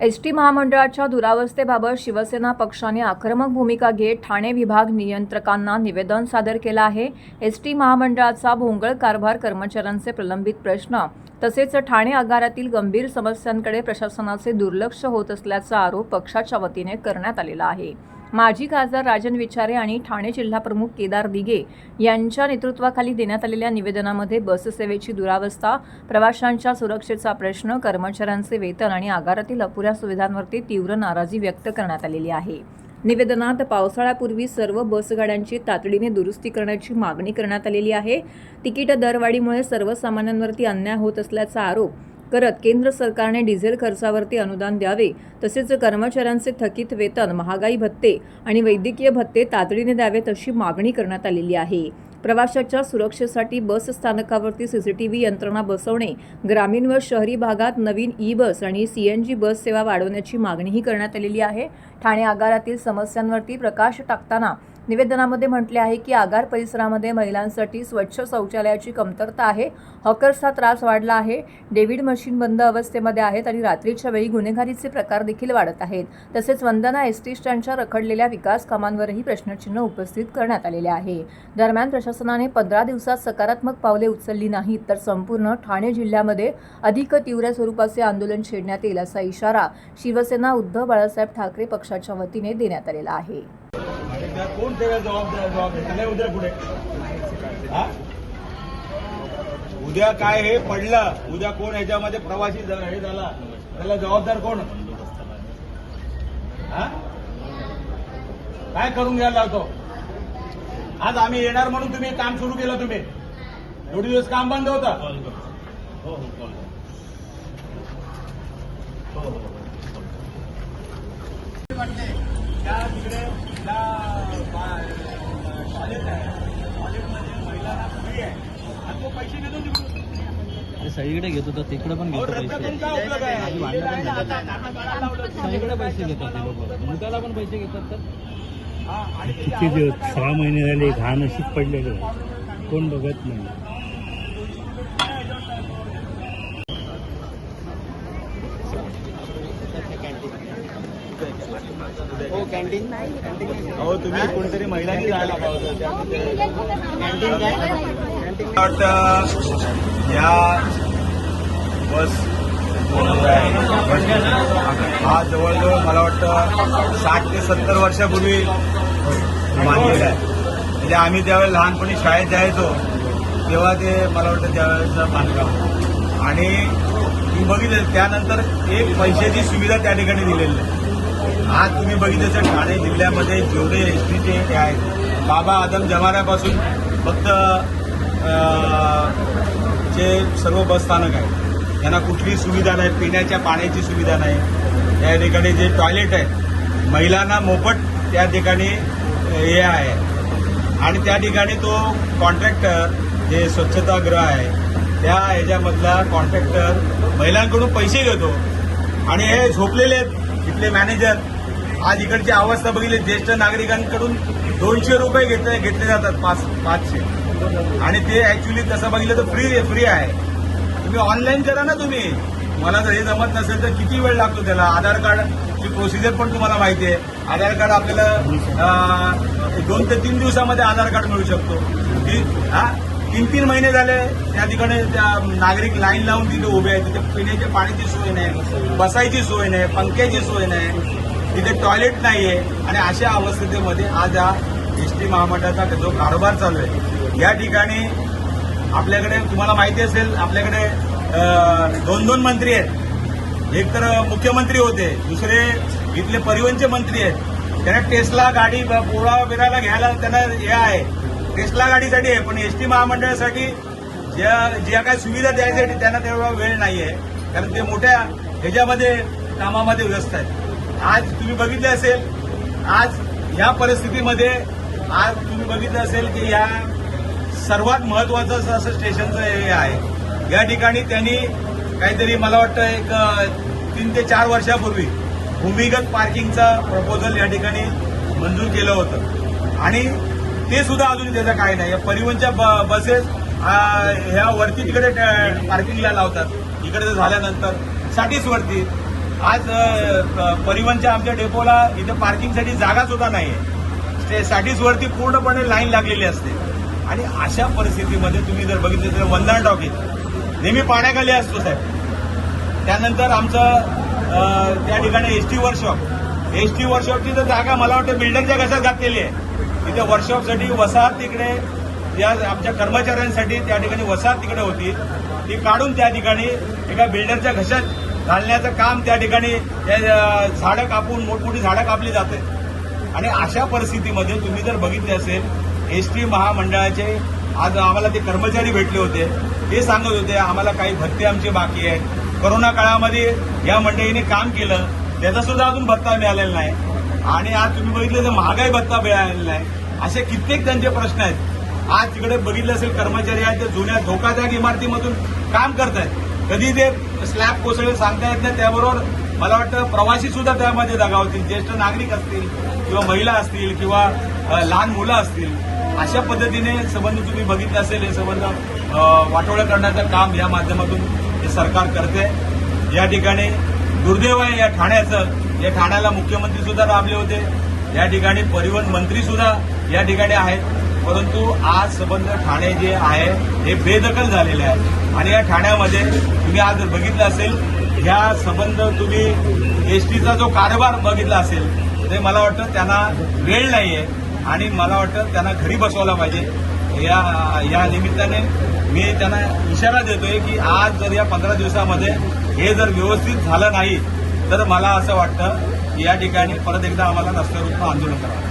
ST महामंडळाच्या दुरावस्थेबाबत शिवसेना पक्षाने आक्रमक भूमिका घेत ठाणे विभाग नियंत्रकांना निवेदन सादर केलं आहे। एसटी महामंडळाचा भोंगळ कारभार, कर्मचाऱ्यांचे प्रलंबित प्रश्न तसेच ठाणे आगारातील गंभीर समस्यांकडे प्रशासनाचे दुर्लक्ष होत असल्याचा आरोप पक्षाच्या वतीने करण्यात आलेला आहे। माजी खासदार राजन विचारे आणि ठाणे जिल्हाप्रमुख केदार दिघे यांच्या नेतृत्वाखाली देण्यात आलेल्या निवेदनामध्ये बस सेवेची दुरावस्था, प्रवाशांच्या सुरक्षेचा प्रश्न, कर्मचाऱ्यांचे वेतन आणि आगारातील अपुऱ्या सुविधांवरती तीव्र नाराजी व्यक्त करण्यात आलेली आहे। निवेदनात पावसाळ्यापूर्वी सर्व बसगाड्यांची तातडीने दुरुस्ती करण्याची मागणी करण्यात आलेली आहे। तिकीट दरवाढीमुळे सर्वसामान्यांवरती अन्याय होत असल्याचा आरोप करत केंद्र सरकारने डिझेल खर्चावरती अनुदान द्यावे, तसेच कर्मचाऱ्यांचे थकीत वेतन, महागाई भत्ते आणि वैद्यकीय भत्ते तातडीने द्यावेत अशी मागणी करण्यात आलेली आहे। प्रवाशांच्या सुरक्षेसाठी बस स्थानकावरती सीसीटीव्ही यंत्रणा बसवणे, ग्रामीण व शहरी भागात नवीन ई-बस आणि सीएनजी बस सेवा वाढवण्याची मागणीही करण्यात आलेली आहे। ठाणे आगारातील समस्यांवरती प्रकाश टाकताना निवेदनामध्ये म्हटले आहे की आगार परिसरामध्ये महिलांसाठी स्वच्छ शौचालयाची कमतरता आहे, हॉकर्सचा त्रास वाढला आहे, डेव्हिड मशीन बंद अवस्थेमध्ये आहेत आणि रात्रीच्या वेळी गुन्हेगारीचे प्रकार देखील वाढत आहेत। तसेच वंदना एसटी स्टँडच्या रखडलेल्या विकास कामांवरही प्रश्नचिन्ह उपस्थित करण्यात आलेले आहे। दरम्यान प्रशासनाने 15 दिवसात सकारात्मक पावले उचलली नाहीत तर संपूर्ण ठाणे जिल्ह्यामध्ये अधिक तीव्र स्वरूपाचे आंदोलन छेडण्यात येईल असा इशारा शिवसेना उद्धव बाळासाहेब ठाकरे पक्षाच्या वतीने देण्यात आलेला आहे। कोण त्याला जबाबदार उद्या पुढे उद्या काय हे पडलं, उद्या कोण ह्याच्यामध्ये प्रवासी हे झाला त्याला जबाबदार कोण? काय करून घ्यायला लावतो? आज आम्ही येणार म्हणून तुम्ही काम सुरू केलं, तुम्ही एवढे दिवस काम बंद होतं। तिकडे कॉलेज आहे, कॉलेजमध्ये महिलांना फ्री आहे आणि तो पैसे घेतो तिकडून। सगळीकडे घेतो तर तिकडे पण घेतो पैसे, सगळीकडे पैसे घेतात ते लोक, मुलाला पण पैसे घेतात। तर किती दिवस 6 महिने झाले घाण अशीच पडलेली आहे, कोण बघत नाही। हो, तुम्ही कोणतरी महिलांनी जायला पाहिजे या बस। हा जवळजवळ मला वाटतं 60 ते 70 वर्षापूर्वी बांधलेला आहे। म्हणजे आम्ही ज्यावेळेस लहानपणी शाळेत जायचो तेव्हा ते मला वाटतं त्यावेळेचं बांधकाम, आणि तुम्ही बघितलं त्यानंतर एक पैशाची सुविधा त्या ठिकाणी दिलेली आहे। आज तुम्ही बघितलं ठाणे जिल्ह्यामध्ये जेवढे एसटीचे हे आहेत, बाबा आदम जमान्यापासून फक्त जे सर्व बस स्थानक आहे त्यांना कुठलीही सुविधा नाही, पिण्याच्या पाण्याची सुविधा नाही। त्या ठिकाणी जे टॉयलेट आहे महिलांना मोफत त्या ठिकाणी हे आहे, आणि त्या ठिकाणी तो कॉन्ट्रॅक्टर जे स्वच्छतागृह आहे त्या ह्याच्यामधला कॉन्ट्रॅक्टर महिलांकडून पैसे घेतो, आणि हे झोपलेले आहेत इथले मॅनेजर। आज इकडची अवस्था बघितली, ज्येष्ठ नागरिकांकडून 200 रुपये घेतले जातात, 500, आणि ते ऍक्च्युली तसं बघितलं तर फ्री आहे। तुम्ही ऑनलाईन करा ना, तुम्ही मला जर हे जमत नसेल तर किती वेळ लागतो त्याला? आधार कार्डची प्रोसिजर पण तुम्हाला माहिती आहे। आधार कार्ड आपल्याला 2 ते 3 दिवसामध्ये आधार कार्ड मिळू शकतो। 3 महिने झाले त्या ठिकाणी त्या नागरिक लाईन लावून तिथे उभे आहेत, तिथे पिण्याच्या पाण्याची सोय नाही, बसायची सोय नाही, पंख्याची सोय नाही, तिथे टॉयलेट नाहीये, आणि अशा अवस्थेमध्ये आज हा एसटी महामंडळाचा जो कारभार चालू आहे या ठिकाणी आपल्याकडे तुम्हाला माहिती असेल आपल्याकडे 2 मंत्री आहेत। एक तर मुख्यमंत्री होते, दुसरे इथले परिवहनचे मंत्री आहेत। त्यांना टेस्ला गाडी पोळा बिराला घ्यायला त्यांना हे आहे, टेस्ला गाडीसाठी आहे, पण एसटी महामंडळासाठी ज्या काही सुविधा द्यायसाठी त्यांना तेवढा वेळ नाहीये, कारण ते मोठ्या ह्याच्यामध्ये कामामध्ये व्यस्त आहेत। आज तुम्ही बघितले असेल, आज या परिस्थितीमध्ये आज तुम्ही बघितलं असेल की या सर्वात महत्वाचं असं स्टेशनचं हे आहे। या ठिकाणी त्यांनी काहीतरी मला वाटतं एक 3 ते 4 वर्षापूर्वी भूमिगत पार्किंगचा प्रपोजल या ठिकाणी मंजूर केलं होतं, आणि ते सुद्धा अजून त्याचं काय नाही। या परिवहनच्या बसेस ह्या वरती तिकडे पार्किंगला लावतात, इकडे झाल्यानंतर साठीच वरती आज परिवहनच्या आमच्या डेपोला इथे पार्किंगसाठी जागा सुद्धा नाहीये. स्टॅटिसवरती पूर्णपणे लाईन लागलेली असते. आणि अशा परिस्थितीमध्ये तुम्ही जर बघितलं तर वंदना टॉकीज नेहमी पाण्याखाली असतो साहेब. त्यानंतर आमचं त्या ठिकाणी एसटी वर्कशॉपची तर जागा मला वाटतं बिल्डरच्या घशात घातलेली आहे. तिथे वर्कशॉपसाठी वसाहत तिकडे या आमच्या कर्मचाऱ्यांसाठी त्या ठिकाणी वसाहत तिकडे होती, ती काढून त्या ठिकाणी एका बिल्डरच्या घशात घालण्याचं काम त्या ठिकाणी झाडं कापून मोठमोठी झाडं कापली जाते. आणि अशा परिस्थितीमध्ये तुम्ही जर बघितले असेल एसटी महामंडळाचे आज आम्हाला ते कर्मचारी भेटले होते, ते सांगत होते आम्हाला काही भत्ते आमचे बाकी आहेत. कोरोना काळामध्ये या मंडळीने काम केलं त्याचा सुद्धा अजून भत्ता मिळालेला नाही. आणि आज तुम्ही बघितलं तर महागाई भत्ता मिळालेला नाही. असे कित्येक त्यांचे प्रश्न आहेत. आज तिकडे बघितलं असेल कर्मचारी आहेत ते जुन्या धोकादायक इमारतीमधून काम करत आहेत. कधी ते स्लॅब कोसळेल सांगता येत नाही. त्याबरोबर मला वाटतं प्रवासी सुद्धा त्यामध्ये दगावतील, ज्येष्ठ नागरिक असतील किंवा महिला असतील किंवा लहान मुलं असतील. अशा पद्धतीने संबंध तुम्ही बघितलं असेल हे संबंध वाटोळं करण्याचं काम या माध्यमातून हे सरकार करते. या ठिकाणी दुर्दैव आहे या ठाण्याचं. या ठाण्याला मुख्यमंत्री सुद्धा लाभले होते, या ठिकाणी परिवहन मंत्री सुद्धा या ठिकाणी आहेत. परंतु आज संबंध ठाणे जे आहे हे बेदखल झालेले आहे. आणि या ठाण्यामध्ये तुम्ही आज जर बघितलं असेल ह्या संबंध तुम्ही एसटीचा जो कारभार बघितला असेल ते मला वाटतं त्यांना वेळ नाहीये आणि मला वाटतं त्यांना घरी बसवायला पाहिजे. या निमित्ताने मी त्यांना इशारा देतोय की आज जर या 15 दिवसामध्ये हे जर व्यवस्थित झालं नाही तर मला असं वाटतं की या ठिकाणी परत एकदा आम्हाला रस्त्यावर उतरून आंदोलन करावं.